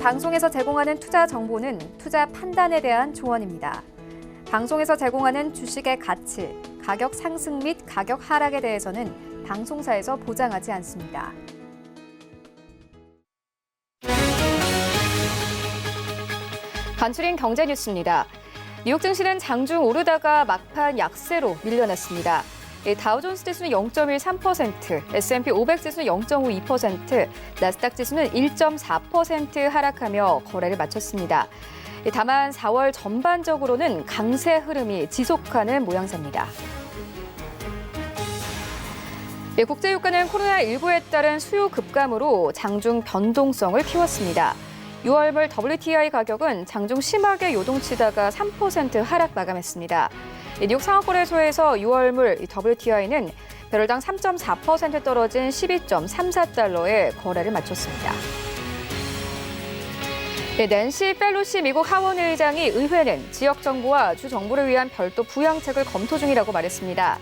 방송에서 제공하는 투자 정보는 투자 판단에 대한 조언입니다. 방송에서 제공하는 주식의 가치, 가격 상승 및 가격 하락에 대해서는 방송사에서 보장하지 않습니다. 간추린 경제 뉴스입니다. 뉴욕 증시는 장중 오르다가 막판 약세로 밀려났습니다. 다우존스 지수는 0.13%, S&P 500 지수는 0.52%, 나스닥 지수는 1.4% 하락하며 거래를 마쳤습니다. 다만 4월 전반적으로는 강세 흐름이 지속하는 모양새입니다. 국제유가는 코로나19에 따른 수요 급감으로 장중 변동성을 키웠습니다. 6월물 WTI 가격은 장중 심하게 요동치다가 3% 하락 마감했습니다. 뉴욕 상하거래소에서 6월물 WTI는 배럴당 3.4% 떨어진 12.34달러에 거래를 마쳤습니다. 낸시 펠로시 미국 하원 의장이 의회는 지역 정부와 주 정부를 위한 별도 부양책을 검토 중이라고 말했습니다.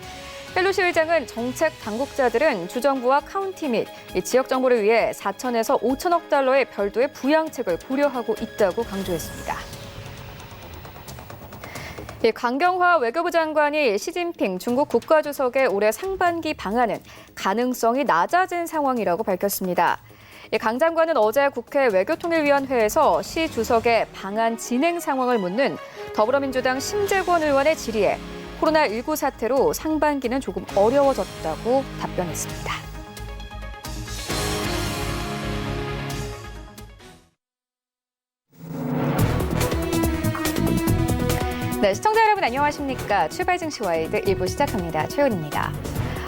펠로시 의장은 정책 당국자들은 주정부와 카운티 및 지역 정부를 위해 4천에서 5천억 달러의 별도의 부양책을 고려하고 있다고 강조했습니다. 강경화 외교부 장관이 시진핑 중국 국가주석의 올해 상반기 방한은 가능성이 낮아진 상황이라고 밝혔습니다. 강 장관은 어제 국회 외교통일위원회에서 시 주석의 방한 진행 상황을 묻는 더불어민주당 심재권 의원의 질의에 코로나19 사태로 상반기는 조금 어려워졌다고 답변했습니다. 네, 시청자 여러분 안녕하십니까? 출발 증시 와이드 1부 시작합니다. 최은입니다.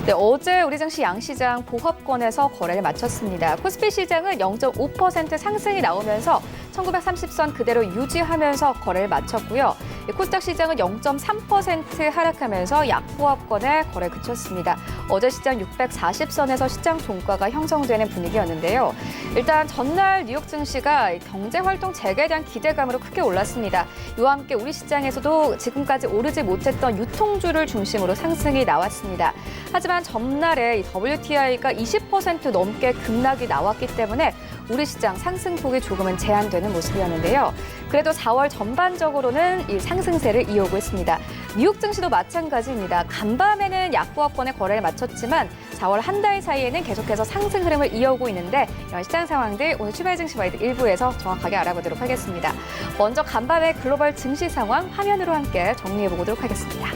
네, 어제 우리 증시 양시장 보합권에서 거래를 마쳤습니다. 코스피 시장은 0.5% 상승이 나오면서 1930선 그대로 유지하면서 거래를 마쳤고요. 코스닥 시장은 0.3% 하락하면서 약보합권에 거래 그쳤습니다. 어제 시장 640선에서 시장 종가가 형성되는 분위기였는데요. 일단 전날 뉴욕 증시가 경제활동 재개에 대한 기대감으로 크게 올랐습니다. 이와 함께 우리 시장에서도 지금까지 오르지 못했던 유통주를 중심으로 상승이 나왔습니다. 하지만 전날에 WTI가 20% 넘게 급락이 나왔기 때문에 우리 시장 상승폭이 조금은 제한되는 모습이었는데요. 그래도 4월 전반적으로는 이 상승세를 이어오고 있습니다. 뉴욕 증시도 마찬가지입니다. 간밤에는 약보합권의 거래를 마쳤지만 4월 한 달 사이에는 계속해서 상승 흐름을 이어오고 있는데 이런 시장 상황들 오늘 출발 증시 와이드 1부에서 정확하게 알아보도록 하겠습니다. 먼저 간밤의 글로벌 증시 상황 화면으로 함께 정리해보도록 하겠습니다.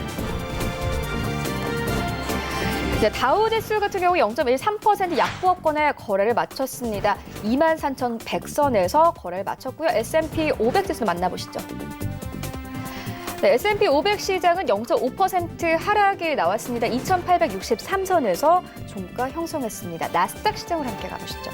네, 다우지수 같은 경우 0.13% 약보합권에 거래를 마쳤습니다. 23,100선에서 거래를 마쳤고요. S&P 500 지수 만나보시죠. 네, S&P 500 시장은 0.5% 하락이 나왔습니다. 2,863선에서 종가 형성했습니다. 나스닥 시장을 함께 가보시죠.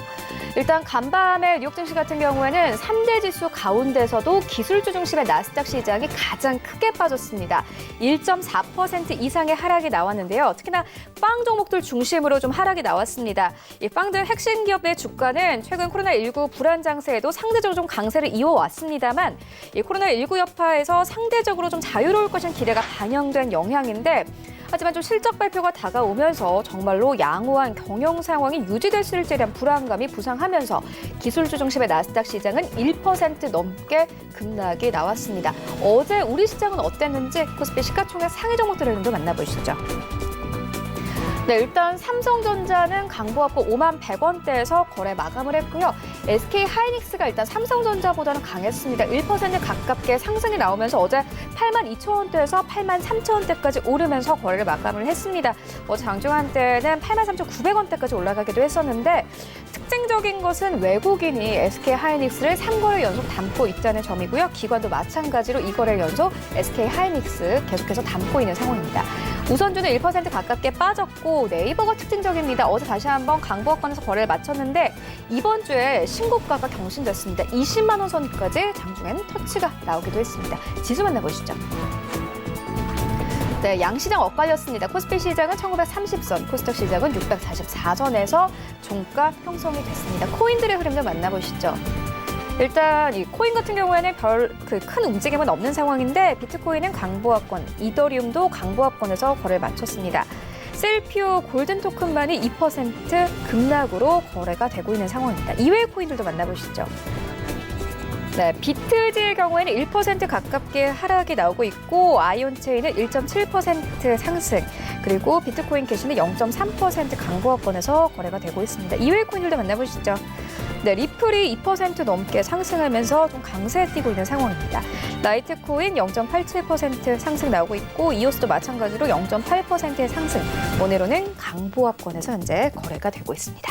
일단 간밤에 뉴욕 증시 같은 경우에는 3대 지수 가운데서도 기술주 중심의 나스닥 시장이 가장 크게 빠졌습니다. 1.4% 이상의 하락이 나왔는데요. 특히나 빵 종목들 중심으로 좀 하락이 나왔습니다. 이 빵들 핵심 기업의 주가는 최근 코로나19 불안 장세에도 상대적으로 좀 강세를 이어왔습니다만 이 코로나19 여파에서 상대적으로 좀 자유로울 것인 기대가 반영된 영향인데 하지만 좀 실적 발표가 다가오면서 정말로 양호한 경영 상황이 유지될 수 있을지에 대한 불안감이 부상하면서 기술주 중심의 나스닥 시장은 1% 넘게 급락이 나왔습니다. 어제 우리 시장은 어땠는지 코스피 시가총액 상위 종목들을 좀 만나보시죠. 네, 일단 삼성전자는 강보합권 51,100원대에서 거래 마감을 했고요. SK하이닉스가 일단 삼성전자보다는 강했습니다. 1% 가깝게 상승이 나오면서 어제 82,000원대에서 83,000원대까지 오르면서 거래를 마감을 했습니다. 어제 장중 한때는 83,900원대까지 올라가기도 했었는데 특징적인 것은 외국인이 SK하이닉스를 3거래 연속 담고 있다는 점이고요. 기관도 마찬가지로 2거래 연속 SK하이닉스 계속해서 담고 있는 상황입니다. 우선주는 1% 가깝게 빠졌고 네이버가 특징적입니다. 어제 다시 한번 강보합권에서 거래를 마쳤는데 이번 주에 신고가가 경신됐습니다. 20만 원 선까지 장중에는 터치가 나오기도 했습니다. 지수 만나보시죠. 네, 양시장 엇갈렸습니다. 코스피 시장은 1930선, 코스닥 시장은 644선에서 종가 형성이 됐습니다. 코인들의 흐름도 만나보시죠. 일단 이 코인 같은 경우에는 별 큰 움직임은 없는 상황인데 비트코인은 강보합권, 이더리움도 강보합권에서 거래를 마쳤습니다. 셀피오 골든 토큰만이 2% 급락으로 거래가 되고 있는 상황입니다. 이외의 코인들도 만나보시죠. 네, 비트지의 경우에는 1% 가깝게 하락이 나오고 있고 아이온체인은 1.7% 상승, 그리고 비트코인 캐시는 0.3% 강보합권에서 거래가 되고 있습니다. 이외의 코인들도 만나보시죠. 네, 리플이 2% 넘게 상승하면서 좀 강세에 뛰고 있는 상황입니다. 라이트코인 0.87% 상승 나오고 있고 이오스도 마찬가지로 0.8%의 상승, 모네로는 강보합권에서 현재 거래가 되고 있습니다.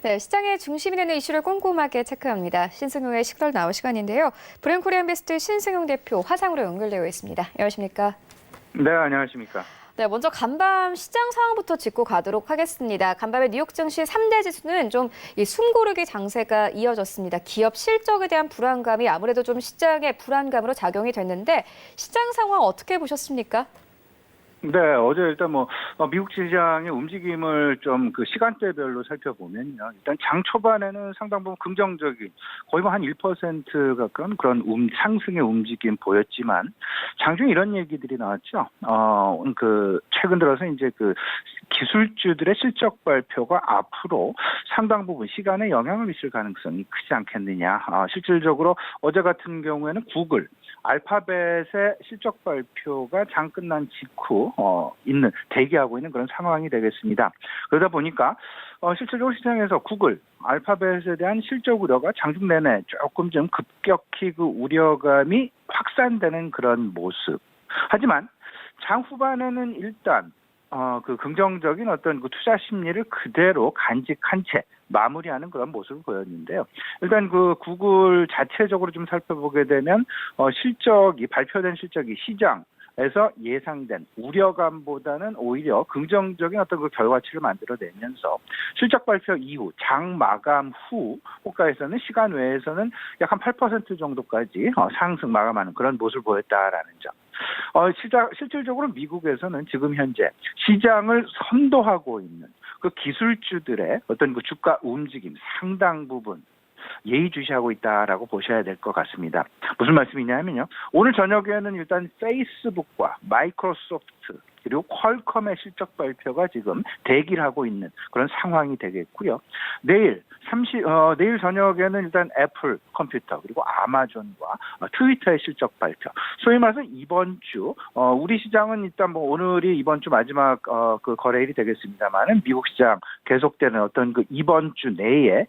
네, 시장의 중심이 되는 이슈를 꼼꼼하게 체크합니다. 신승용의 시그널 나올 시간인데요. 브랜코리안 베스트 신승용 대표 화상으로 연결되어 있습니다. 안녕하십니까? 네, 안녕하십니까? 네, 먼저 간밤 시장 상황부터 짚고 가도록 하겠습니다. 간밤의 뉴욕 증시 3대 지수는 좀 이 숨고르기 장세가 이어졌습니다. 기업 실적에 대한 불안감이 아무래도 좀 시장의 불안감으로 작용이 됐는데 시장 상황 어떻게 보셨습니까? 네, 어제 일단 미국 시장의 움직임을 좀 그 시간대별로 살펴보면요. 일단 장 초반에는 상당 부분 긍정적인 거의 한 1% 가까운 그런 상승의 움직임 보였지만 장중에 이런 얘기들이 나왔죠. 최근 들어서 이제 그 기술주들의 실적 발표가 앞으로 상당 부분 시간에 영향을 미칠 가능성이 크지 않겠느냐. 실질적으로 어제 같은 경우에는 구글, 알파벳의 실적 발표가 장 끝난 직후 대기하고 있는 그런 상황이 되겠습니다. 그러다 보니까 실질적으로 시장에서 구글, 알파벳에 대한 실적 우려가 장중 내내 조금 좀 급격히 그 우려감이 확산되는 그런 모습. 하지만 장 후반에는 일단 그 긍정적인 어떤 그 투자 심리를 그대로 간직한 채 마무리하는 그런 모습을 보였는데요. 일단 그 구글 자체적으로 좀 살펴보게 되면 발표된 실적이 시장에서 예상된 우려감보다는 오히려 긍정적인 어떤 그 결과치를 만들어내면서 실적 발표 이후 장 마감 후 호가에서는 시간 외에서는 약 한 8% 정도까지 상승 마감하는 그런 모습을 보였다라는 점. 실질적으로 미국에서는 지금 현재 시장을 선도하고 있는 그 기술주들의 어떤 그 주가 움직임 상당 부분 예의주시하고 있다라고 보셔야 될 것 같습니다. 무슨 말씀이냐면요. 오늘 저녁에는 일단 페이스북과 마이크로소프트 그리고 퀄컴의 실적 발표가 지금 대기를 하고 있는 그런 상황이 되겠고요. 내일 저녁에는 일단 애플 컴퓨터 그리고 아마존과 트위터의 실적 발표. 소위 말해서 이번 주 우리 시장은 일단 오늘이 이번 주 마지막 그 거래일이 되겠습니다만은 미국 시장 계속되는 어떤 그 이번 주 내에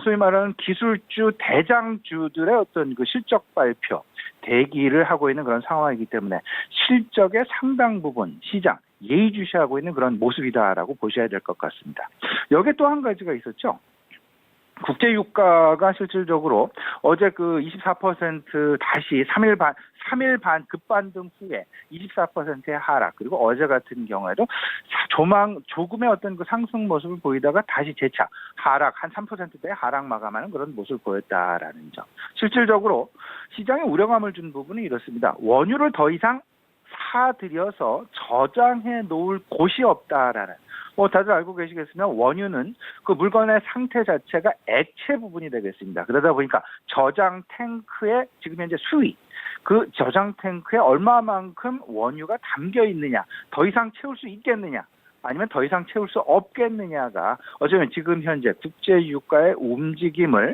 소위 말하는 기술주 대장주들의 어떤 그 실적 발표 대기를 하고 있는 그런 상황이기 때문에 실적의 상당 부분 시장 예의주시하고 있는 그런 모습이다라고 보셔야 될 것 같습니다. 여기에 또 한 가지가 있었죠. 국제 유가가 실질적으로 어제 그 24% 다시 3일 반 급반등 후에 24%의 하락, 그리고 어제 같은 경우에도 조금의 어떤 그 상승 모습을 보이다가 다시 재차 하락, 한 3%대의 하락 마감하는 그런 모습을 보였다라는 점. 실질적으로 시장에 우려감을 준 부분은 이렇습니다. 원유를 더 이상 사들여서 저장해 놓을 곳이 없다라는. 다들 알고 계시겠으면 원유는 그 물건의 상태 자체가 액체 부분이 되겠습니다. 그러다 보니까 저장 탱크의 지금 현재 수위, 그 저장 탱크에 얼마만큼 원유가 담겨 있느냐, 더 이상 채울 수 있겠느냐, 아니면 더 이상 채울 수 없겠느냐가 어쩌면 지금 현재 국제 유가의 움직임에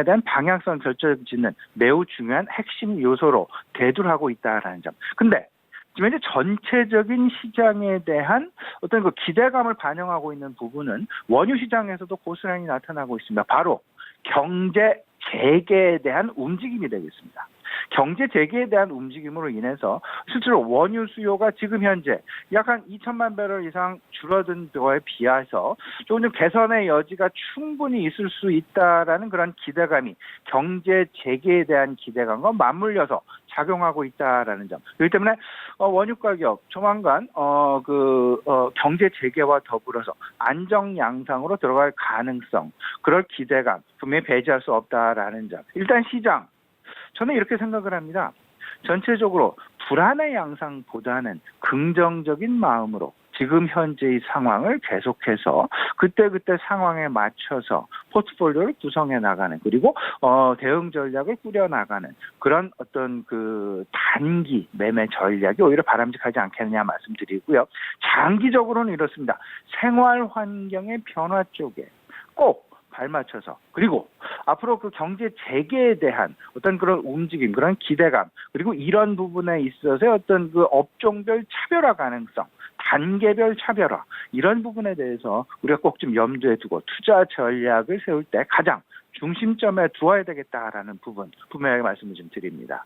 대한 방향성 결정짓는 매우 중요한 핵심 요소로 대두하고 있다라는 점. 근데 지금 현재 전체적인 시장에 대한 어떤 그 기대감을 반영하고 있는 부분은 원유 시장에서도 고스란히 나타나고 있습니다. 바로 경제 재개에 대한 움직임이 되겠습니다. 경제 재개에 대한 움직임으로 인해서 실제로 원유 수요가 지금 현재 약 한 2천만 배럴 이상 줄어든 거에 비해서 조금 좀 개선의 여지가 충분히 있을 수 있다라는 그런 기대감이 경제 재개에 대한 기대감과 맞물려서 작용하고 있다라는 점. 그렇기 때문에 원유 가격 조만간 경제 재개와 더불어서 안정 양상으로 들어갈 가능성, 그럴 기대감 분명히 배제할 수 없다라는 점. 일단 시장, 저는 이렇게 생각을 합니다. 전체적으로 불안의 양상보다는 긍정적인 마음으로 지금 현재의 상황을 계속해서 그때그때 상황에 맞춰서 포트폴리오를 구성해 나가는, 그리고 대응 전략을 꾸려 나가는 그런 어떤 그 단기 매매 전략이 오히려 바람직하지 않겠느냐 말씀드리고요. 장기적으로는 이렇습니다. 생활 환경의 변화 쪽에 꼭 발맞춰서, 그리고 앞으로 그 경제 재개에 대한 어떤 그런 움직임, 그런 기대감, 그리고 이런 부분에 있어서의 어떤 그 업종별 차별화 가능성, 단계별 차별화, 이런 부분에 대해서 우리가 꼭 좀 염두에 두고 투자 전략을 세울 때 가장 중심점에 두어야 되겠다라는 부분 분명하게 말씀을 좀 드립니다.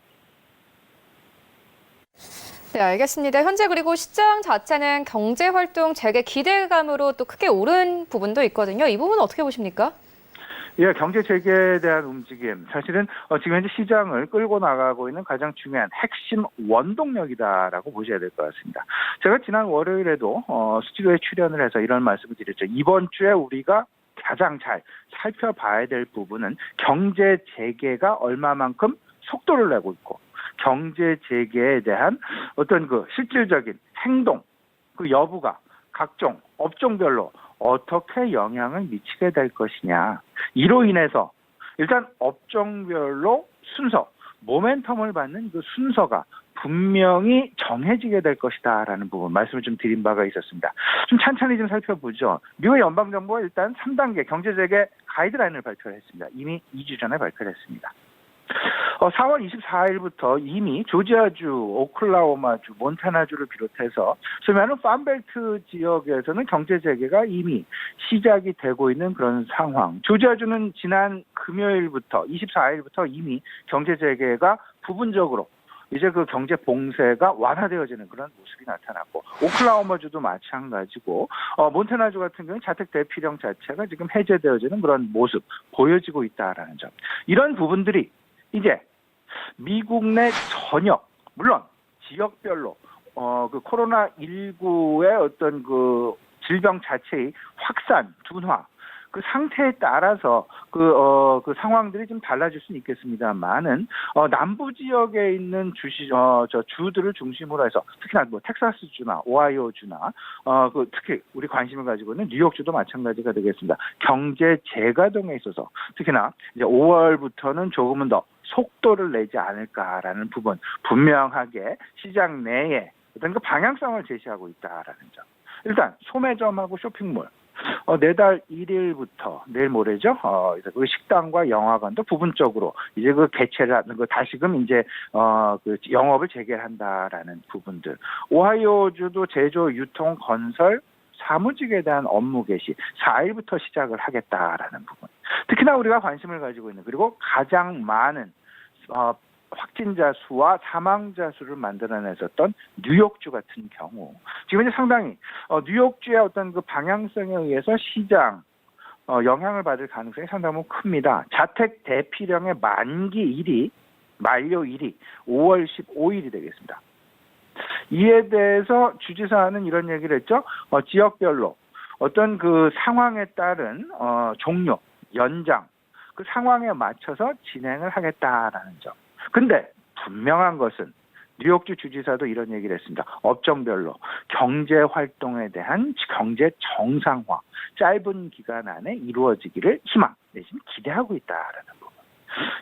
네, 알겠습니다. 현재 그리고 시장 자체는 경제활동 재개 기대감으로 또 크게 오른 부분도 있거든요. 이 부분은 어떻게 보십니까? 예, 경제 재개에 대한 움직임, 사실은 지금 현재 시장을 끌고 나가고 있는 가장 중요한 핵심 원동력이다라고 보셔야 될 것 같습니다. 제가 지난 월요일에도 스튜디오에 출연을 해서 이런 말씀을 드렸죠. 이번 주에 우리가 가장 잘 살펴봐야 될 부분은 경제 재개가 얼마만큼 속도를 내고 있고, 경제 재개에 대한 어떤 그 실질적인 행동, 그 여부가 각종 업종별로 어떻게 영향을 미치게 될 것이냐. 이로 인해서 일단 업종별로 순서, 모멘텀을 받는 그 순서가 분명히 정해지게 될 것이다라는 부분 말씀을 좀 드린 바가 있었습니다. 좀 찬찬히 좀 살펴보죠. 미국 연방정부가 일단 3단계 경제 재개 가이드라인을 발표했습니다. 이미 2주 전에 발표를 했습니다. 4월 24일부터 이미 조지아주, 오클라호마주, 몬타나주를 비롯해서 소위 말하는 팜벨트 지역에서는 경제 재개가 이미 시작이 되고 있는 그런 상황. 조지아주는 지난 금요일부터 24일부터 이미 경제 재개가 부분적으로 이제 그 경제 봉쇄가 완화되어지는 그런 모습이 나타났고, 오클라호마주도 마찬가지고, 몬타나주 같은 경우는 자택 대피령 자체가 지금 해제되어지는 그런 모습 보여지고 있다라는 점. 이런 부분들이 이제 미국 내 전역, 물론 지역별로 그 코로나19의 어떤 그 질병 자체의 확산, 둔화, 그 상태에 따라서 그 상황들이 좀 달라질 수는 있겠습니다만은 남부 지역에 있는 주들을 중심으로 해서 특히나 뭐 텍사스주나 오하이오주나 특히 우리 관심을 가지고 있는 뉴욕주도 마찬가지가 되겠습니다. 경제 재가동에 있어서 특히나 이제 5월부터는 조금은 더 속도를 내지 않을까라는 부분 분명하게 시장 내에 어떤 그 방향성을 제시하고 있다라는 점. 일단 소매점하고 쇼핑몰. 내달 1일부터 내일 모레죠. 그 식당과 영화관도 부분적으로 이제 그 개최를 하는 거 다시금 이제 그 영업을 재개한다라는 부분들. 오하이오주도 제조, 유통, 건설, 사무직에 대한 업무 개시 4일부터 시작을 하겠다라는 부분. 특히나 우리가 관심을 가지고 있는, 그리고 가장 많은 확진자 수와 사망자 수를 만들어냈었던 뉴욕주 같은 경우 지금 이제 상당히 뉴욕주의 어떤 그 방향성에 의해서 시장 영향을 받을 가능성이 상당히 큽니다. 자택 대피령의 만료일이 5월 15일이 되겠습니다. 이에 대해서 주지사는 이런 얘기를 했죠. 지역별로 어떤 그 상황에 따른 종료, 연장, 그 상황에 맞춰서 진행을 하겠다라는 점. 근데 분명한 것은 뉴욕주 주지사도 이런 얘기를 했습니다. 업종별로 경제 활동에 대한 경제 정상화, 짧은 기간 안에 이루어지기를 희망 내지는 기대하고 있다라는 부분.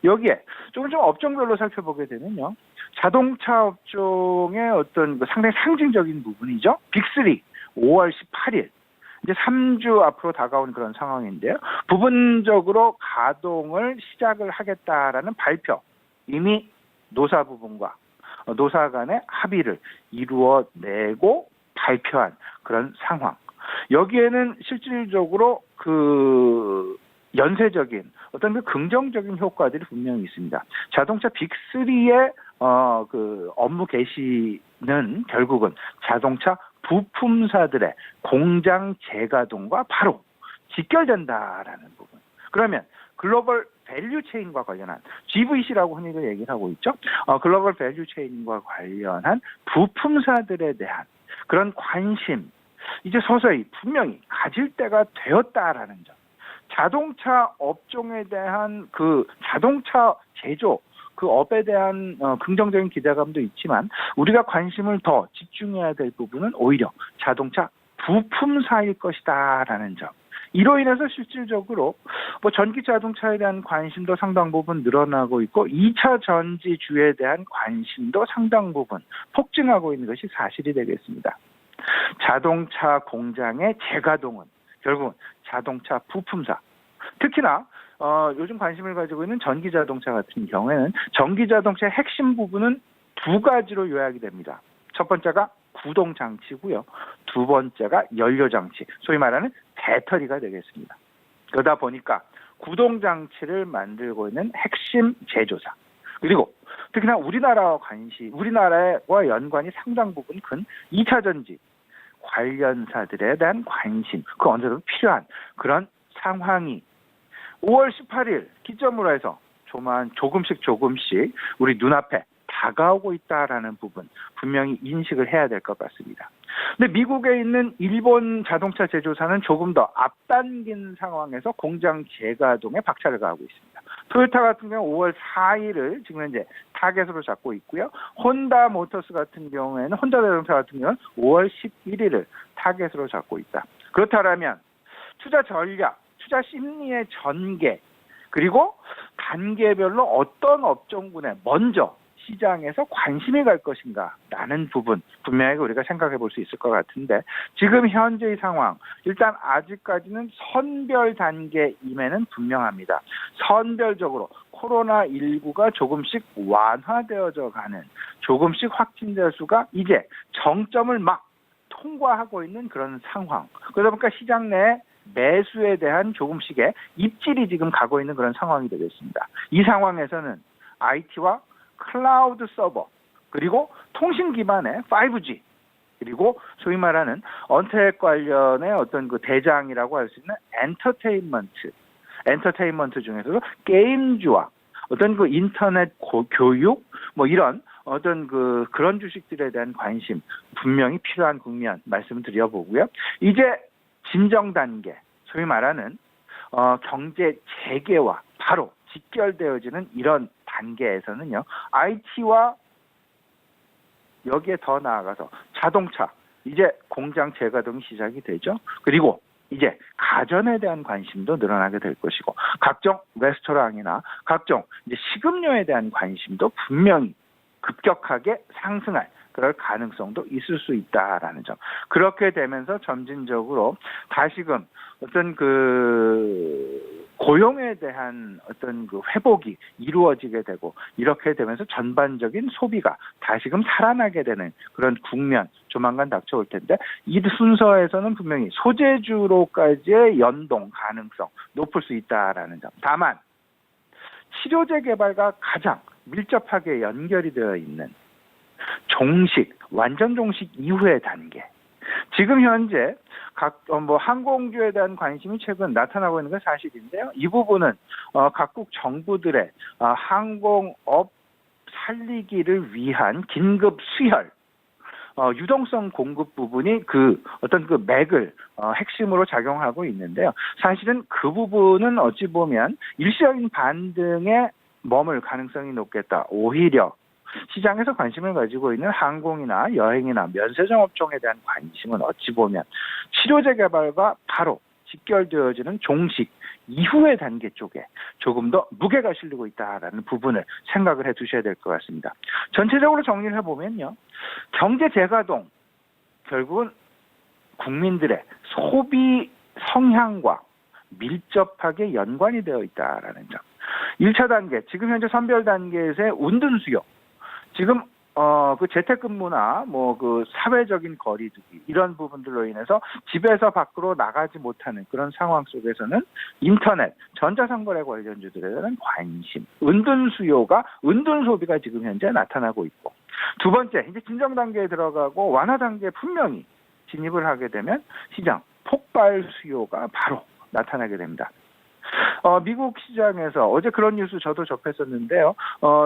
여기에 조금 좀 업종별로 살펴보게 되면요. 자동차 업종의 어떤 상당히 상징적인 부분이죠. 빅3, 5월 18일 이제 3주 앞으로 다가온 그런 상황인데요. 부분적으로 가동을 시작을 하겠다라는 발표, 이미 노사 부분과 노사 간의 합의를 이루어내고 발표한 그런 상황. 여기에는 실질적으로 그 연쇄적인 어떤 그 긍정적인 효과들이 분명히 있습니다. 자동차 빅3의 그 업무 개시는 결국은 자동차 부품사들의 공장 재가동과 바로 직결된다라는 부분. 그러면 글로벌 밸류 체인과 관련한 GVC라고 흔히들 얘기를 하고 있죠. 글로벌 밸류 체인과 관련한 부품사들에 대한 그런 관심 이제 서서히 분명히 가질 때가 되었다라는 점. 자동차 업종에 대한 그 자동차 제조 그 업에 대한 긍정적인 기대감도 있지만 우리가 관심을 더 집중해야 될 부분은 오히려 자동차 부품사일 것이다라는 점. 이로 인해서 실질적으로 뭐 전기 자동차에 대한 관심도 상당 부분 늘어나고 있고 2차 전지주에 대한 관심도 상당 부분 폭증하고 있는 것이 사실이 되겠습니다. 자동차 공장의 재가동은 결국은 자동차 부품사, 특히나 요즘 관심을 가지고 있는 전기 자동차 같은 경우에는 전기 자동차의 핵심 부분은 두 가지로 요약이 됩니다. 첫 번째가 구동 장치고요. 두 번째가 연료 장치, 소위 말하는 배터리가 되겠습니다. 그러다 보니까 구동 장치를 만들고 있는 핵심 제조사, 그리고 특히나 우리나라와 연관이 상당 부분 큰 2차 전지 관련사들에 대한 관심, 그 언제도 필요한 그런 상황이 5월 18일 기점으로 해서 조금씩 우리 눈앞에 다가오고 있다라는 부분 분명히 인식을 해야 될 것 같습니다. 근데 미국에 있는 일본 자동차 제조사는 조금 더 앞당긴 상황에서 공장 재가동에 박차를 가하고 있습니다. 토요타 같은 경우 5월 4일을 지금 현재 타겟으로 잡고 있고요. 혼다 모터스 같은 경우에는 혼다 자동차 같은 경우는 5월 11일을 타겟으로 잡고 있다. 그렇다면 투자 전략, 투자 심리의 전개, 그리고 단계별로 어떤 업종군에 먼저 시장에서 관심이 갈 것인가라는 부분 분명히 우리가 생각해 볼 수 있을 것 같은데 지금 현재의 상황 일단 아직까지는 선별 단계임에는 분명합니다. 선별적으로 코로나19가 조금씩 완화되어져 가는 조금씩 확진자 수가 이제 정점을 막 통과하고 있는 그런 상황. 그러다 보니까 시장 내 매수에 대한 조금씩의 입질이 지금 가고 있는 그런 상황이 되겠습니다. 이 상황에서는 IT와 클라우드 서버, 그리고 통신 기반의 5G, 그리고 소위 말하는 언택 관련의 어떤 그 대장이라고 할 수 있는 엔터테인먼트 중에서도 게임주와 어떤 그 인터넷 교육, 뭐 이런 어떤 그런 주식들에 대한 관심 분명히 필요한 국면 말씀을 드려보고요. 이제 진정 단계, 소위 말하는 경제 재개와 바로 직결되어지는 이런 단계에서는요, IT와 여기에 더 나아가서 자동차, 이제 공장 재가동이 시작이 되죠. 그리고 이제 가전에 대한 관심도 늘어나게 될 것이고, 각종 레스토랑이나 각종 이제 식음료에 대한 관심도 분명히 급격하게 상승할 그럴 가능성도 있을 수 있다라는 점. 그렇게 되면서 점진적으로 다시금 어떤 고용에 대한 어떤 회복이 이루어지게 되고 이렇게 되면서 전반적인 소비가 다시금 살아나게 되는 그런 국면 조만간 닥쳐올 텐데 이 순서에서는 분명히 소재주로까지의 연동 가능성 높을 수 있다라는 점. 다만 치료제 개발과 가장 밀접하게 연결이 되어 있는 완전 종식 이후의 단계. 지금 현재 항공주에 대한 관심이 최근 나타나고 있는 건 사실인데요. 이 부분은 각국 정부들의 항공업 살리기를 위한 긴급 수혈, 유동성 공급 부분이 어떤 맥을 핵심으로 작용하고 있는데요. 사실은 그 부분은 어찌 보면 일시적인 반등에 머물 가능성이 높겠다. 오히려 시장에서 관심을 가지고 있는 항공이나 여행이나 면세점 업종에 대한 관심은 어찌 보면 치료제 개발과 바로 직결되어지는 종식 이후의 단계 쪽에 조금 더 무게가 실리고 있다라는 부분을 생각을 해 두셔야 될 것 같습니다. 전체적으로 정리를 해보면요. 경제 재가동 결국은 국민들의 소비 성향과 밀접하게 연관이 되어 있다라는 점. 1차 단계, 지금 현재 선별 단계에서의 운둔 수요. 지금 그 재택근무나 그 사회적인 거리두기 이런 부분들로 인해서 집에서 밖으로 나가지 못하는 그런 상황 속에서는 인터넷, 전자상거래 관련주들에 대한 관심, 은둔 수요가, 은둔 소비가 지금 현재 나타나고 있고, 두 번째, 이제 진정 단계에 들어가고 완화 단계에 분명히 진입을 하게 되면 시장 폭발 수요가 바로 나타나게 됩니다. 미국 시장에서 어제 그런 뉴스 저도 접했었는데요.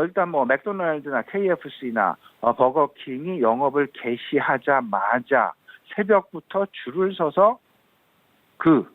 일단 맥도날드나 KFC나 버거킹이 영업을 개시하자마자 새벽부터 줄을 서서 그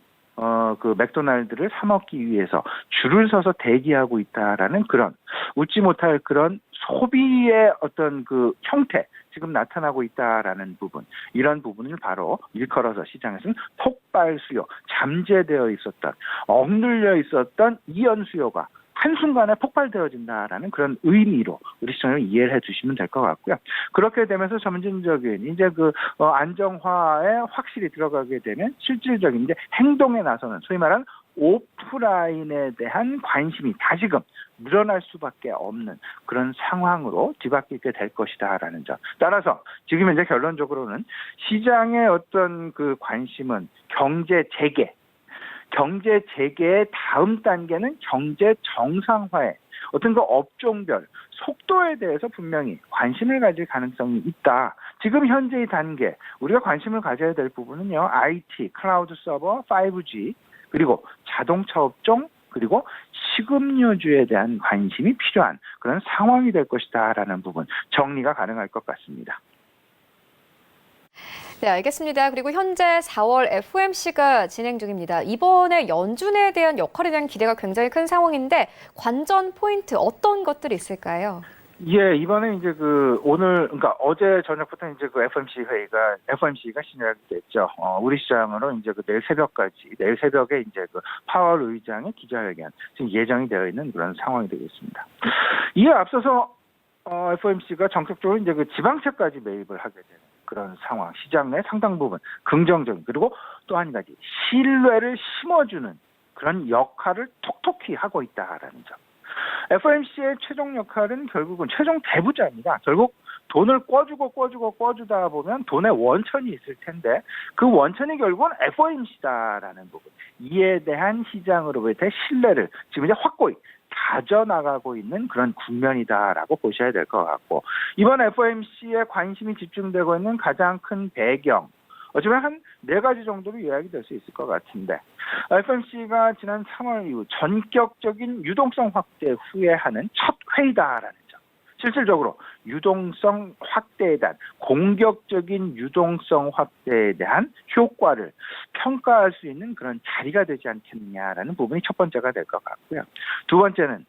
맥도날드를 사 먹기 위해서 줄을 서서 대기하고 있다라는 그런 웃지 못할 그런 소비의 어떤 그 형태 지금 나타나고 있다라는 부분, 이런 부분을 바로 일컬어서 시장에서는 폭발 수요, 잠재되어 있었던, 억눌려 있었던 이연 수요가 한순간에 폭발되어진다라는 그런 의미로 우리 시청을 이해를 해주시면 될 것 같고요. 그렇게 되면서 점진적인 이제 안정화에 확실히 들어가게 되면 실질적인 이제 행동에 나서는 소위 말하는 오프라인에 대한 관심이 다시금 늘어날 수밖에 없는 그런 상황으로 뒤바뀌게 될 것이다라는 점. 따라서 지금 현재 결론적으로는 시장의 어떤 그 관심은 경제 재개의 다음 단계는 경제 정상화의 어떤 그 업종별 속도에 대해서 분명히 관심을 가질 가능성이 있다. 지금 현재의 단계 우리가 관심을 가져야 될 부분은요. IT, 클라우드 서버, 5G 그리고 자동차 업종 그리고 식음료주에 대한 관심이 필요한 그런 상황이 될 것이다라는 부분 정리가 가능할 것 같습니다. 네, 알겠습니다. 그리고 현재 4월 FOMC가 진행 중입니다. 이번에 연준에 대한 역할에 대한 기대가 굉장히 큰 상황인데 관전 포인트 어떤 것들이 있을까요? 예, 이번에 이제 그러니까 어제 저녁부터 이제 FOMC가 시작이 됐죠. 우리 시장으로 이제 내일 새벽에 이제 파월 의장의 기자회견 지금 예정이 되어 있는 그런 상황이 되겠습니다. 이에 앞서서 FOMC가 전격적으로 이제 지방채까지 매입을 하게 되는 그런 상황, 시장 내 상당 부분 긍정적인, 그리고 또 한 가지 신뢰를 심어주는 그런 역할을 톡톡히 하고 있다라는 점. FOMC의 최종 역할은 결국은 최종 대부자입니다. 결국 돈을 꿔주다 보면 돈의 원천이 있을 텐데 그 원천이 결국은 FOMC다라는 부분. 이에 대한 시장으로부터의 신뢰를 지금 이제 확고히 다져나가고 있는 그런 국면이다라고 보셔야 될 것 같고, 이번 FOMC에 관심이 집중되고 있는 가장 큰 배경, 어쩌면 한 4가지 정도로 요약이 될 수 있을 것 같은데, FOMC가 지난 3월 이후 전격적인 유동성 확대 후에 하는 첫 회의다라는 점. 실질적으로 유동성 확대에 대한 공격적인 유동성 확대에 대한 효과를 평가할 수 있는 그런 자리가 되지 않겠느냐라는 부분이 첫 번째가 될 것 같고요. 두 번째는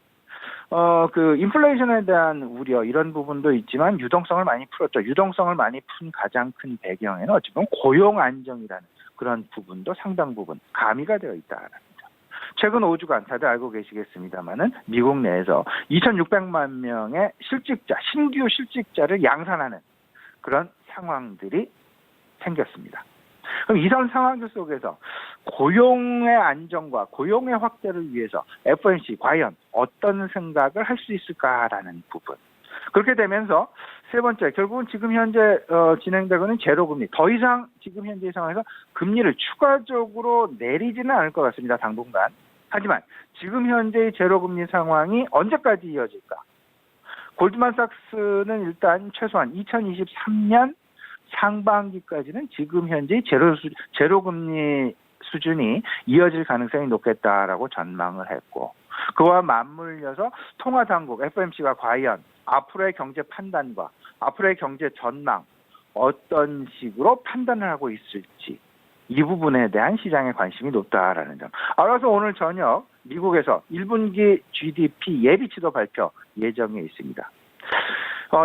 인플레이션에 대한 우려 이런 부분도 있지만 유동성을 많이 풀었죠. 유동성을 많이 푼 가장 큰 배경에는 어찌보면 고용 안정이라는 그런 부분도 상당 부분 가미가 되어 있다라는 점. 최근 5주간 다들 알고 계시겠습니다만은 미국 내에서 2,600만 명의 신규 실직자를 양산하는 그런 상황들이 생겼습니다. 그럼 이런 상황들 속에서 고용의 안정과 고용의 확대를 위해서 FOMC 과연 어떤 생각을 할 수 있을까라는 부분. 그렇게 되면서 세 번째, 결국은 지금 현재 진행되고 있는 제로금리, 더 이상 지금 현재 상황에서 금리를 추가적으로 내리지는 않을 것 같습니다. 당분간. 하지만 지금 현재의 제로금리 상황이 언제까지 이어질까? 골드만삭스는 일단 최소한 2023년 상반기까지는 지금 현재 제로금리 수준이 이어질 가능성이 높겠다라고 전망을 했고, 그와 맞물려서 통화당국 FOMC가 과연 앞으로의 경제 판단과 앞으로의 경제 전망 어떤 식으로 판단을 하고 있을지 이 부분에 대한 시장의 관심이 높다라는 점. 알아서 오늘 저녁 미국에서 1분기 GDP 예비치도 발표 예정에 있습니다.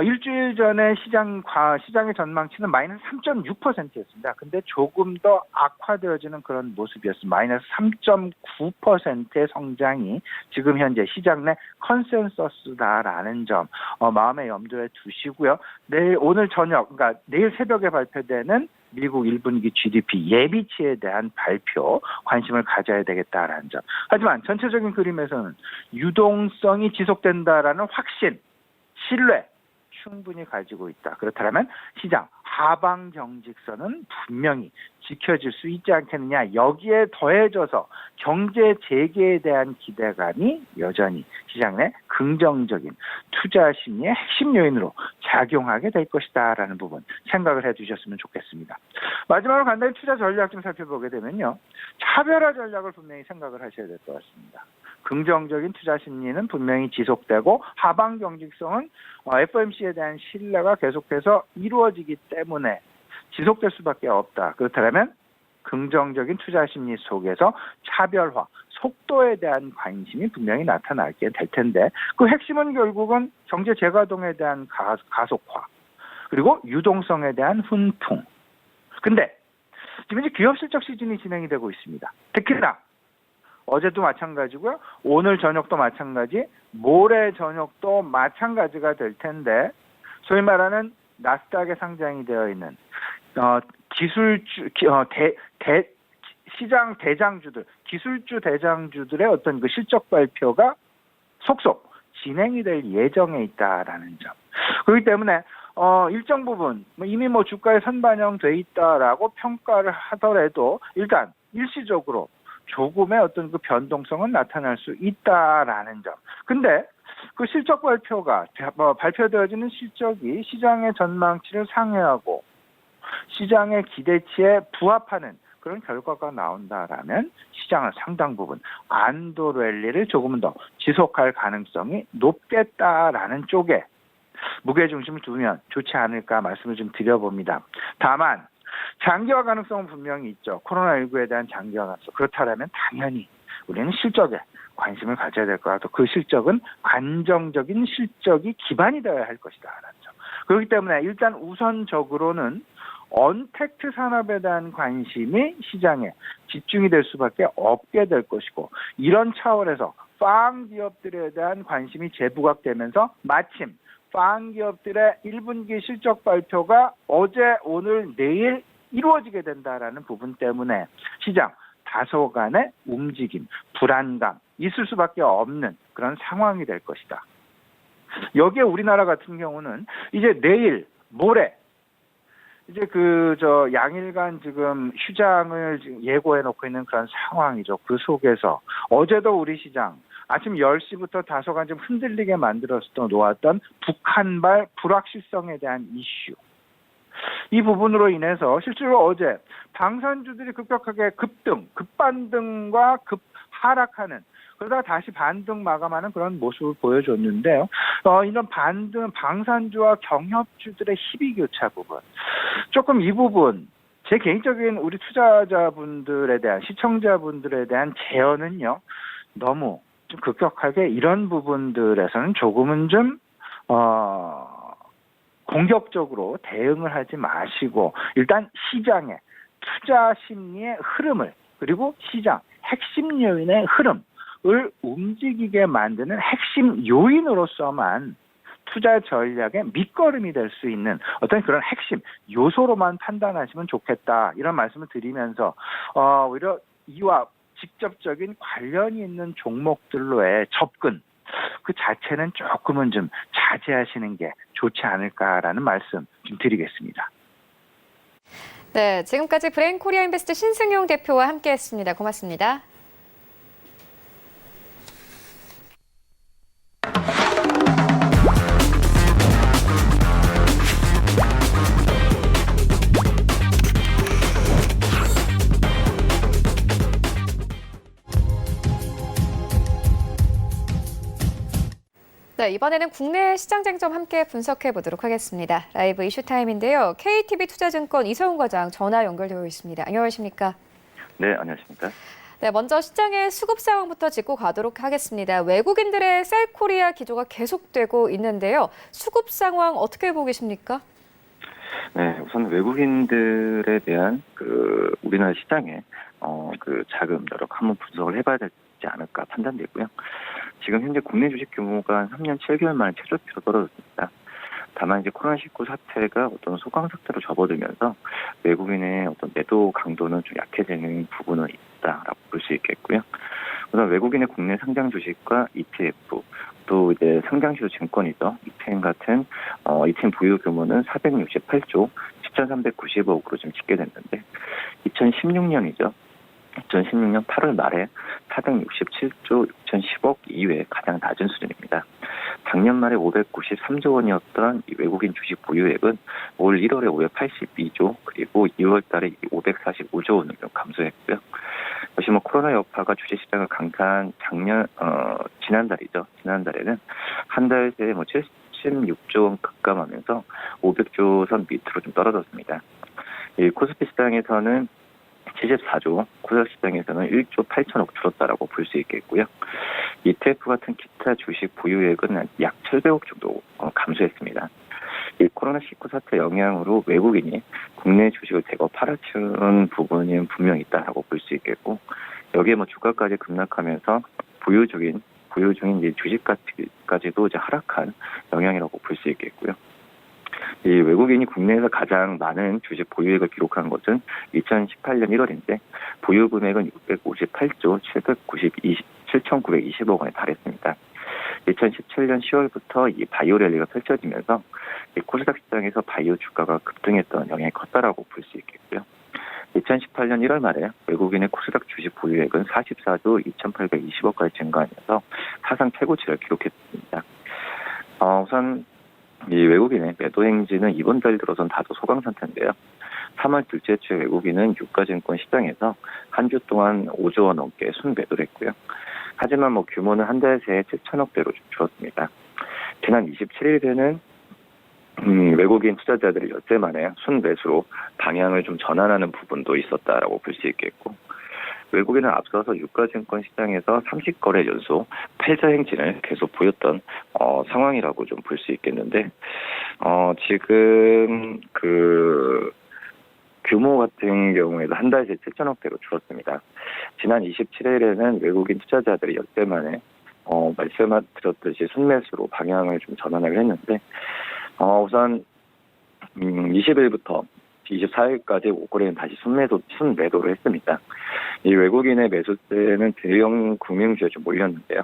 일주일 전에 시장의 전망치는 마이너스 3.6%였습니다. 근데 조금 더 악화되어지는 그런 모습이었습니다. 마이너스 3.9%의 성장이 지금 현재 시장 내 컨센서스다라는 점 마음에 염두에 두시고요. 오늘 저녁, 그러니까 내일 새벽에 발표되는 미국 1분기 GDP 예비치에 대한 발표 관심을 가져야 되겠다라는 점. 하지만 전체적인 그림에서는 유동성이 지속된다라는 확신, 신뢰 충분히 가지고 있다. 그렇다면 시장 하방 경직선은 분명히 지켜질 수 있지 않겠느냐. 여기에 더해져서 경제 재개에 대한 기대감이 여전히 시장 내 긍정적인 투자 심리의 핵심 요인으로 작용하게 될 것이다라는 부분 생각을 해주셨으면 좋겠습니다. 마지막으로 간단히 투자 전략 좀 살펴보게 되면요. 차별화 전략을 분명히 생각을 하셔야 될 것 같습니다. 긍정적인 투자 심리는 분명히 지속되고 하방 경직성은 FOMC에 대한 신뢰가 계속해서 이루어지기 때문에 지속될 수밖에 없다. 그렇다면 긍정적인 투자 심리 속에서 차별화, 속도에 대한 관심이 분명히 나타나게 될 텐데 그 핵심은 결국은 경제 재가동에 대한 가속화 그리고 유동성에 대한 훈풍. 근데 지금 이제 기업 실적 시즌이 진행이 되고 있습니다. 특히나 어제도 마찬가지고요. 오늘 저녁도 마찬가지, 모레 저녁도 마찬가지가 될 텐데 소위 말하는 나스닥에 상장이 되어 있는 기술주, 시장 대장주들, 기술주 대장주들의 어떤 그 실적 발표가 속속 진행이 될 예정에 있다라는 점. 그렇기 때문에 일정 부분 이미 주가에 선반영돼 있다라고 평가를 하더라도 일단 일시적으로 조금의 어떤 그 변동성은 나타날 수 있다라는 점. 근데 그 실적 발표가 발표되어지는 실적이 시장의 전망치를 상회하고 시장의 기대치에 부합하는 그런 결과가 나온다라면 시장은 상당 부분 안도 랠리를 조금은 더 지속할 가능성이 높겠다라는 쪽에 무게중심을 두면 좋지 않을까 말씀을 좀 드려봅니다. 다만 장기화 가능성은 분명히 있죠. 코로나19에 대한 장기화 가능성. 그렇다면 당연히 우리는 실적에 관심을 가져야 될 것 같고 그 실적은 안정적인 실적이 기반이 되어야 할 것이다라는 점. 그렇기 때문에 일단 우선적으로는 언택트 산업에 대한 관심이 시장에 집중이 될 수밖에 없게 될 것이고 이런 차원에서 팡 기업들에 대한 관심이 재부각되면서 마침 팡 기업들의 1분기 실적 발표가 어제, 오늘, 내일 이루어지게 된다라는 부분 때문에 시장 다소간의 움직임, 불안감 있을 수밖에 없는 그런 상황이 될 것이다. 여기에 우리나라 같은 경우는 이제 내일, 모레 이제 양일간 지금 휴장을 지금 예고해 놓고 있는 그런 상황이죠. 그 속에서 어제도 우리 시장 아침 10시부터 다소간 좀 흔들리게 만들었던 놓았던 북한발 불확실성에 대한 이슈. 이 부분으로 인해서 실제로 어제 방산주들이 급격하게 급반등과 급하락하는 그러다가 다시 반등 마감하는 그런 모습을 보여줬는데요. 이런 방산주와 경협주들의 희비교차 부분. 조금 이 부분, 제 개인적인 우리 투자자분들에 대한, 시청자분들에 대한 제언은요, 너무 좀 급격하게 이런 부분들에서는 조금은 좀, 공격적으로 대응을 하지 마시고, 일단 시장의 투자 심리의 흐름을, 그리고 시장 핵심 요인의 흐름을 움직이게 만드는 핵심 요인으로서만 투자 전략의 밑거름이 될 수 있는 어떤 그런 핵심 요소로만 판단하시면 좋겠다. 이런 말씀을 드리면서 오히려 이와 직접적인 관련이 있는 종목들로의 접근 그 자체는 조금은 좀 자제하시는 게 좋지 않을까라는 말씀 좀 드리겠습니다. 네, 지금까지 브레인 코리아 인베스트 신승용 대표와 함께했습니다. 고맙습니다. 네, 이번에는 국내 시장 쟁점 함께 분석해 보도록 하겠습니다. 라이브 이슈 타임인데요. KTB 투자증권 이서훈 과장 전화 연결되어 있습니다. 안녕하십니까? 네, 안녕하십니까? 네, 먼저 시장의 수급 상황부터 짚고 가도록 하겠습니다. 외국인들의 셀코리아 기조가 계속되고 있는데요. 수급 상황 어떻게 보고 계십니까? 네, 우선 외국인들에 대한 우리나라 시장의 자금 여력 한번 분석을 해봐야 되지 않을까 판단되고요. 지금 현재 국내 주식 규모가 한 3년 7개월 만에 최저치로 떨어졌습니다. 다만 이제 코로나19 사태가 어떤 소강 사태로 접어들면서 외국인의 어떤 매도 강도는 좀 약해지는 부분은 있다라고 볼 수 있겠고요. 우선 외국인의 국내 상장 주식과 ETF 또 이제 상장시도 증권이죠. 이템 같은 이템 보유 규모는 468조 7,390억으로 지금 집계됐는데 2016년이죠. 2016년 8월 말에 467조 6,010억 이외에 가장 낮은 수준입니다. 작년 말에 593조 원이었던 이 외국인 주식 보유액은 올 1월에 582조 그리고 2월 달에 545조 원으로 감소했고요. 역시 코로나 여파가 주식시장을 강타한 지난달이죠. 지난달에는 한 달 새에 76조 원 급감하면서 500조 선 밑으로 좀 떨어졌습니다. 이 코스피 시장에서는 74조, 코스닥 시장에서는 1조 8천억 줄었다라고 볼 수 있겠고요. ETF 같은 기타 주식 보유액은 약 700억 정도 감소했습니다. 이 코로나19 사태 영향으로 외국인이 국내 주식을 대거 팔아치운 부분이 분명히 있다라고 볼 수 있겠고, 여기에 주가까지 급락하면서 보유 중인 이제 주식까지도 이제 하락한 영향이라고 볼 수 있겠고요. 이 외국인이 국내에서 가장 많은 주식 보유액을 기록한 것은 2018년 1월인데 보유 금액은 658조 7,920억 원에 달했습니다. 2017년 10월부터 이 바이오 랠리가 펼쳐지면서 이 코스닥 시장에서 바이오 주가가 급등했던 영향이 컸다라고 볼 수 있겠고요. 2018년 1월 말에 외국인의 코스닥 주식 보유액은 44조 2,820억까지 증가하면서 사상 최고치를 기록했습니다. 우선 이 외국인의 매도 행진은 이번 달 들어선 다소 소강 상태인데요. 3월 둘째 주에 외국인은 유가증권 시장에서 한 주 동안 5조 원 넘게 순매도를 했고요. 하지만 규모는 한 달 새에 7천억대로 좀 줄었습니다. 지난 27일에는 외국인 투자자들이 엿새 만에 순매수로 방향을 좀 전환하는 부분도 있었다라고 볼 수 있겠고, 외국인은 앞서서 유가증권 시장에서 30거래 연속 패자 행진을 계속 보였던 상황이라고 좀 볼 수 있겠는데, 지금 규모 같은 경우에도 한 달 새 7천억대로 줄었습니다. 지난 27일에는 외국인 투자자들이 엿새 만에 말씀드렸듯이 순매수로 방향을 좀 전환을 했는데, 우선 20일부터 24일까지 5거래는 다시 순매도를 했습니다. 이 외국인의 매수세는 대형 금융주에 좀 몰렸는데요.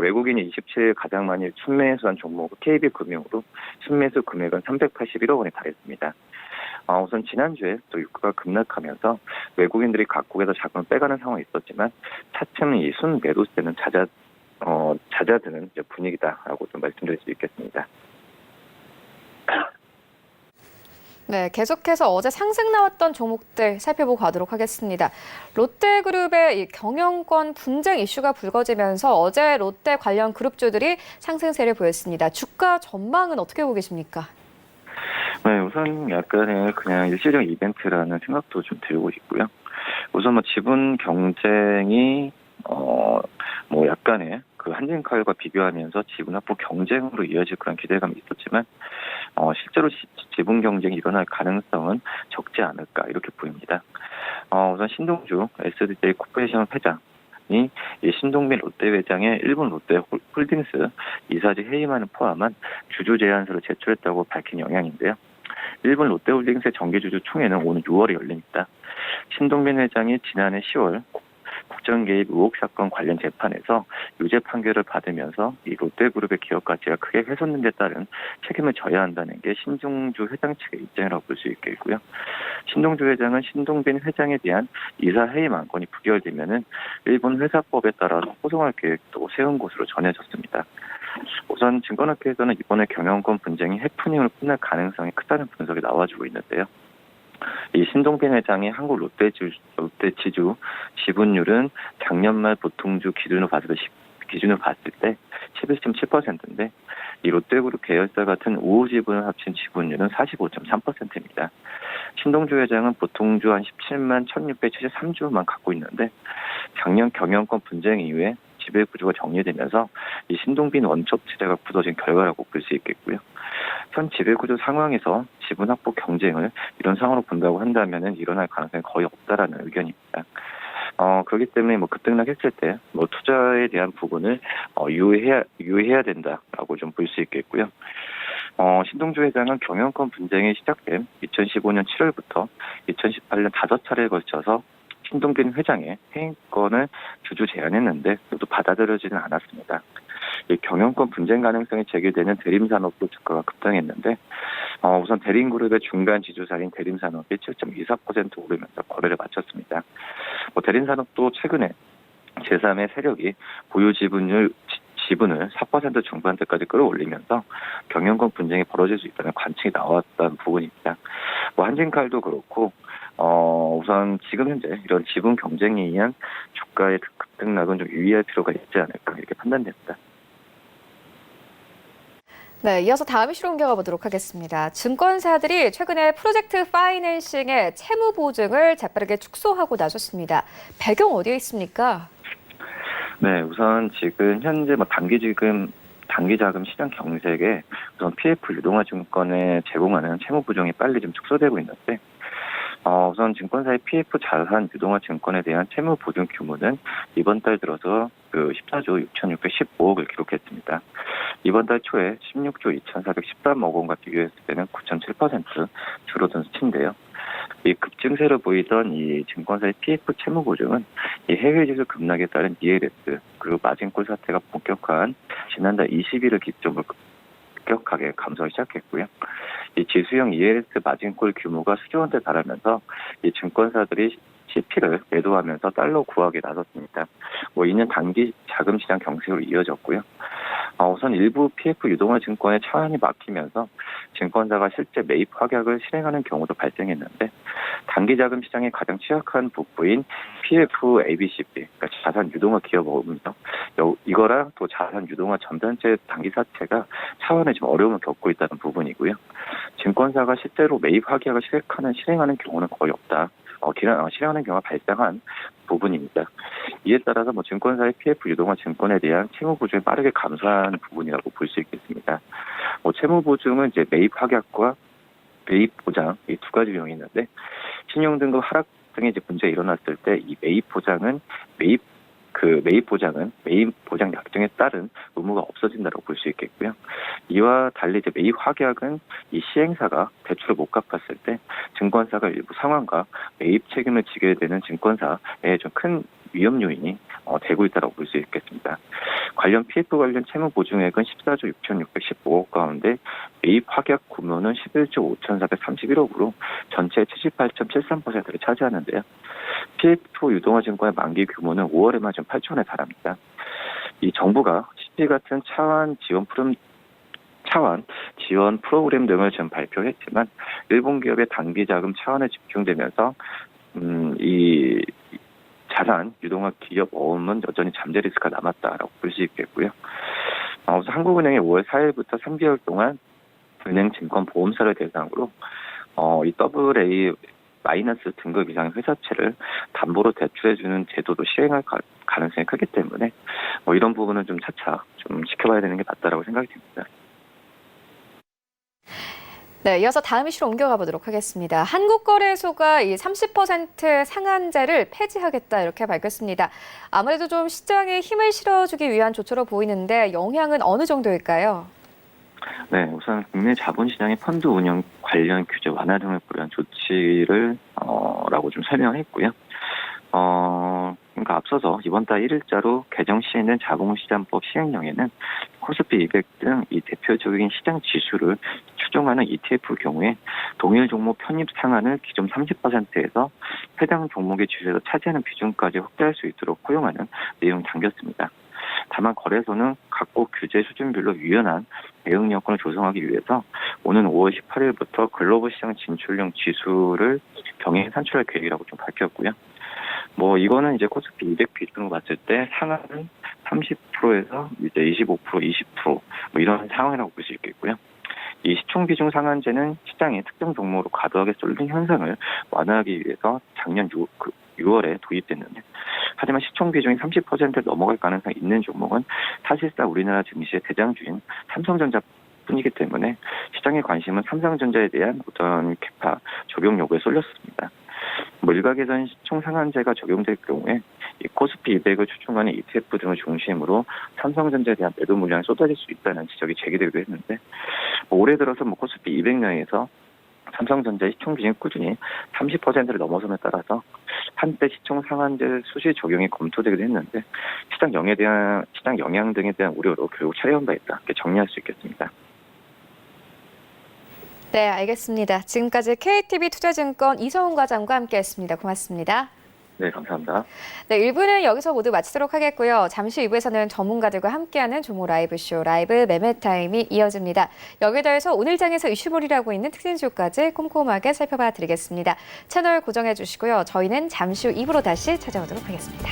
외국인이 27일 가장 많이 순매수한 종목은 KB금융으로 순매수 금액은 381억 원에 달했습니다. 우선 지난주에 또 유가가 급락하면서 외국인들이 각국에서 자금을 빼가는 상황이 있었지만 차츰 이 순매도세는 잦아드는 분위기다라고 좀 말씀드릴 수 있겠습니다. 네, 계속해서 어제 상승 나왔던 종목들 살펴보고 가도록 하겠습니다. 롯데그룹의 이 경영권 분쟁 이슈가 불거지면서 어제 롯데 관련 그룹주들이 상승세를 보였습니다. 주가 전망은 어떻게 보고 계십니까? 네, 우선 약간의 그냥 일시적 이벤트라는 생각도 좀 들고 있고요. 우선 지분 경쟁이 약간의 한진칼과 비교하면서 지분 확보 경쟁으로 이어질 그런 기대감이 있었지만 실제로 지분 경쟁이 일어날 가능성은 적지 않을까 이렇게 보입니다. 우선 신동주 SDJ 코퍼레이션 회장이 이 신동빈 롯데 회장의 일본 롯데 홀딩스 이사직 회의만을 포함한 주주 제안서를 제출했다고 밝힌 영향인데요. 일본 롯데홀딩스의 정기주주 총회는 오늘 6월에 열립니다. 신동빈 회장이 지난해 10월 국정 개입 의혹 사건 관련 재판에서 유죄 판결을 받으면서 이 롯데그룹의 기업 가치가 크게 훼손된 데 따른 책임을 져야 한다는 게 신동주 회장 측의 입장이라고 볼 수 있겠고요. 신동주 회장은 신동빈 회장에 대한 이사 해임 안건이 부결되면은 일본 회사법에 따라서 소송할 계획도 세운 것으로 전해졌습니다. 우선 증권업계에서는 이번에 경영권 분쟁이 해프닝으로 끝날 가능성이 크다는 분석이 나와주고 있는데요. 이 신동빈 회장의 한국 롯데지주 지분율은 작년 말 보통주 기준으로 봤을 때 11.7%인데 이 롯데그룹 계열사 같은 우호 지분을 합친 지분율은 45.3%입니다. 신동주 회장은 보통주 한 17만 1,673주만 갖고 있는데 작년 경영권 분쟁 이후에 지배 구조가 정리되면서 이 신동빈 원첩지대가 굳어진 결과라고 볼 수 있겠고요. 현 지배 구조 상황에서 지분 확보 경쟁을 이런 상황으로 본다고 한다면은 일어날 가능성이 거의 없다라는 의견입니다. 그렇기 때문에 급등락했을 때 투자에 대한 부분을 유의해야 된다라고 좀 볼 수 있겠고요. 신동주 회장은 경영권 분쟁이 시작된 2015년 7월부터 2018년 5차례에 걸쳐서 신동빈 회장의 해임권을 주주 제안했는데 모두 받아들여지는 않았습니다. 이 경영권 분쟁 가능성이 제기되는 대림산업도 주가가 급등했는데 우선 대림그룹의 중간 지주사인 대림산업이 7.24% 오르면서 거래를 마쳤습니다. 대림산업도 최근에 제3의 세력이 보유 지분을 4% 중반대까지 끌어올리면서 경영권 분쟁이 벌어질 수 있다는 관측이 나왔다는 부분입니다. 한진칼도 그렇고 우선 지금 현재 이런 지분 경쟁에 의한 주가의 급등락은 좀 유의할 필요가 있지 않을까 이렇게 판단됩니다. 네, 이어서 다음 이슈로 옮겨가 보도록 하겠습니다. 증권사들이 최근에 프로젝트 파이낸싱의 채무 보증을 재빠르게 축소하고 나섰습니다. 배경 어디에 있습니까? 네, 우선 지금 현재 단기자금 시장 경색에 우선 PF 유동화증권에 제공하는 채무 보증이 빨리 좀 축소되고 있는데 우선 증권사의 PF 자산 유동화증권에 대한 채무 보증 규모는 이번 달 들어서 14조 6,615억을 기록했습니다. 이번 달 초에 16조 2,413억 원과 비교했을 때는 9.7% 줄어든 수치인데요. 이 급증세로 보이던 이 증권사의 PF 채무 보증은 이 해외 지수 급락에 따른 ELS 그리고 마진콜 사태가 본격화한 지난달 20일을 기점으로 급격하게 감소하기 시작했고요. 이 지수형 ELS 마진콜 규모가 수조 원대 달하면서 이 증권사들이 CP를 매도하면서 달러 구하기에 나섰습니다. 2년 단기 자금 시장 경색으로 이어졌고요. 우선 일부 PF 유동화 증권의 차환이 막히면서 증권사가 실제 매입 확약을 실행하는 경우도 발생했는데 단기 자금 시장의 가장 취약한 북부인 PF ABCB, 그러니까 자산 유동화 기업 어음이죠. 이거랑 또 자산 유동화 전단체 단기 사채가 차환에 좀 어려움을 겪고 있다는 부분이고요. 증권사가 실제로 매입 확약을 실행하는 경우는 거의 없다. 실행하는 경우가 발생한 부분입니다. 이에 따라서 증권사의 PF 유동화 증권에 대한 채무 보증이 빠르게 감소한 부분이라고 볼 수 있겠습니다. 채무 보증은 이제 매입 확약과 매입 보장 이 두 가지 유형이 있는데 신용 등급 하락 등의 문제가 일어났을 때 이 매입 보장은 매입 보장 약정에 따른 의무가 없어진다고 볼 수 있겠고요. 이와 달리 이제 매입 확약은 이 시행사가 대출을 못 갚았을 때 증권사가 일부 상환과 매입 책임을 지게 되는 증권사에 좀 큰 위험 요인이 되고 있다고 볼 수 있겠습니다. 관련 PF 관련 채무 보증액은 14조 6,615억 가운데 매입 확약 규모는 11조 5,431억으로 전체의 78.73%를 차지하는데요. PF 유동화 증권의 만기 규모는 5월에만 좀 8조 원에 달합니다. 이 정부가 CP 같은 차환 지원 프로그램 등을 지금 발표했지만 일본 기업의 단기 자금 차환에 집중되면서 이 자산 유동화 기업 어음은 여전히 잠재 리스크가 남았다라고 볼 수 있겠고요. 우선 한국은행이 5월 4일부터 3개월 동안 은행, 증권, 보험사를 대상으로 이 AA 마이너스 등급 이상의 회사채를 담보로 대출해주는 제도도 시행할 가능성이 크기 때문에 이런 부분은 좀 차차 좀 지켜봐야 되는 게 맞다라고 생각이 듭니다. 네, 이어서 다음 이슈로 옮겨가 보도록 하겠습니다. 한국거래소가 이 30% 상한제를 폐지하겠다 이렇게 밝혔습니다. 아무래도 좀 시장에 힘을 실어주기 위한 조처로 보이는데 영향은 어느 정도일까요? 네, 우선 국내 자본시장의 펀드 운영 관련 규제 완화 등을 고려한 조치를 라고 좀 설명했고요. 그러니까 앞서서 이번 달 1일자로 개정 시행된 자본시장법 시행령에는 코스피 200 등 이 대표적인 시장 지수를 추종하는 ETF 경우에 동일 종목 편입 상한을 기존 30%에서 해당 종목의 지수에서 차지하는 비중까지 확대할 수 있도록 허용하는 내용이 담겼습니다. 다만 거래소는 각국 규제 수준별로 유연한 대응 여건을 조성하기 위해서 오는 5월 18일부터 글로벌 시장 진출용 지수를 병행 산출할 계획이라고 좀 밝혔고요. 이거는 이제 코스피 200 비중으로 봤을 때 상한은 30%에서 이제 25%, 20% 이런 상황이라고 볼 수 있겠고요. 이 시총 비중 상한제는 시장에 특정 종목으로 과도하게 쏠린 현상을 완화하기 위해서 작년 6월에 도입됐는데, 하지만 시총 비중이 30%를 넘어갈 가능성이 있는 종목은 사실상 우리나라 증시의 대장주인 삼성전자 뿐이기 때문에 시장의 관심은 삼성전자에 대한 어떤 캐파 적용 요구에 쏠렸습니다. 일각에서는 시총 상한제가 적용될 경우에 이 코스피 200을 추종하는 ETF 등을 중심으로 삼성전자에 대한 매도 물량이 쏟아질 수 있다는 지적이 제기되기도 했는데, 올해 들어서 코스피 200량에서 삼성전자의 시총 비중이 꾸준히 30%를 넘어섬에 따라서 한때 시총 상한제 수시 적용이 검토되기도 했는데, 시장 영향 등에 대한 우려로 결국 차려온 바 있다, 이렇게 정리할 수 있겠습니다. 네, 알겠습니다. 지금까지 KTB 투자증권 이성훈 과장과 함께했습니다. 고맙습니다. 네, 감사합니다. 네, 1부는 여기서 모두 마치도록 하겠고요. 잠시 2부에서는 전문가들과 함께하는 조모 라이브쇼 라이브 매매타임이 이어집니다. 여기에 더해서 오늘 장에서 이슈몰이라고 있는 특징주까지 꼼꼼하게 살펴봐 드리겠습니다. 채널 고정해 주시고요. 저희는 잠시 후 2부로 다시 찾아오도록 하겠습니다.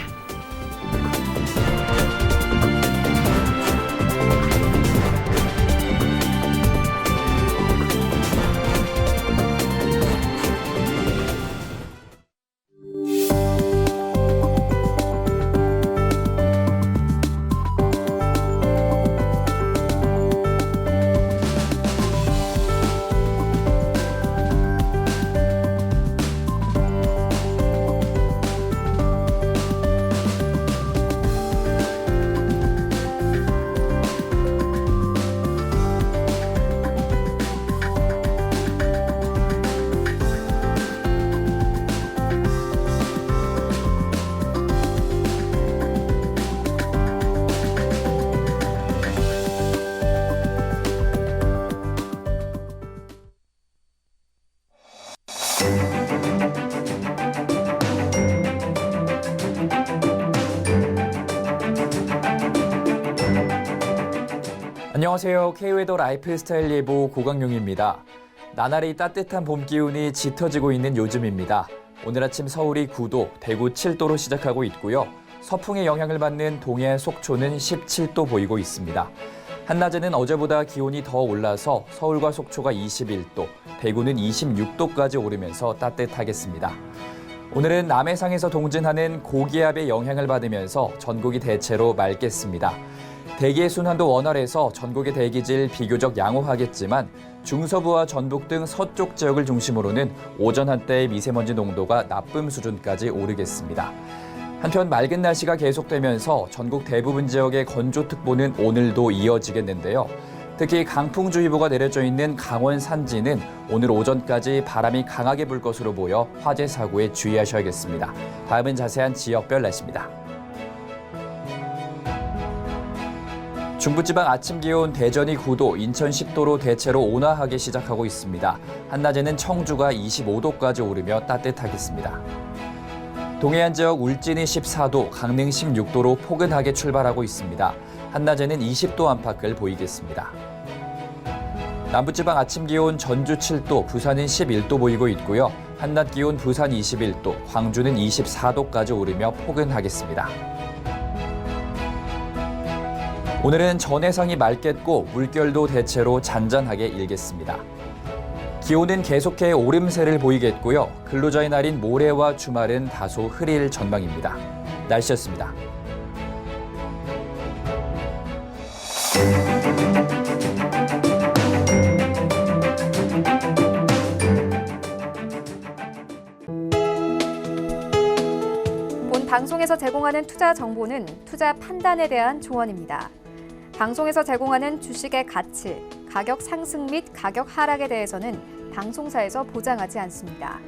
안녕하세요. K웨더 라이프스타일 예보 고강용입니다. 나날이 따뜻한 봄 기운이 짙어지고 있는 요즘입니다. 오늘 아침 서울이 9도, 대구 7도로 시작하고 있고요. 서풍의 영향을 받는 동해 속초는 17도 보이고 있습니다. 한낮에는 어제보다 기온이 더 올라서 서울과 속초가 21도, 대구는 26도까지 오르면서 따뜻하겠습니다. 오늘은 남해상에서 동진하는 고기압의 영향을 받으면서 전국이 대체로 맑겠습니다. 대기의 순환도 원활해서 전국의 대기질 비교적 양호하겠지만 중서부와 전북 등 서쪽 지역을 중심으로는 오전 한때의 미세먼지 농도가 나쁨 수준까지 오르겠습니다. 한편 맑은 날씨가 계속되면서 전국 대부분 지역의 건조특보는 오늘도 이어지겠는데요. 특히 강풍주의보가 내려져 있는 강원 산지는 오늘 오전까지 바람이 강하게 불 것으로 보여 화재 사고에 주의하셔야겠습니다. 다음은 자세한 지역별 날씨입니다. 중부지방 아침 기온 대전이 9도, 인천 10도로 대체로 온화하게 시작하고 있습니다. 한낮에는 청주가 25도까지 오르며 따뜻하겠습니다. 동해안 지역 울진이 14도, 강릉 16도로 포근하게 출발하고 있습니다. 한낮에는 20도 안팎을 보이겠습니다. 남부지방 아침 기온 전주 7도, 부산은 11도 보이고 있고요. 한낮 기온 부산 21도, 광주는 24도까지 오르며 포근하겠습니다. 오늘은 전해상이 맑겠고 물결도 대체로 잔잔하게 일겠습니다. 기온은 계속해 오름세를 보이겠고요. 근로자의 날인 모레와 주말은 다소 흐릴 전망입니다. 날씨였습니다. 본 방송에서 제공하는 투자 정보는 투자 판단에 대한 조언입니다. 방송에서 제공하는 주식의 가치, 가격 상승 및 가격 하락에 대해서는 방송사에서 보장하지 않습니다.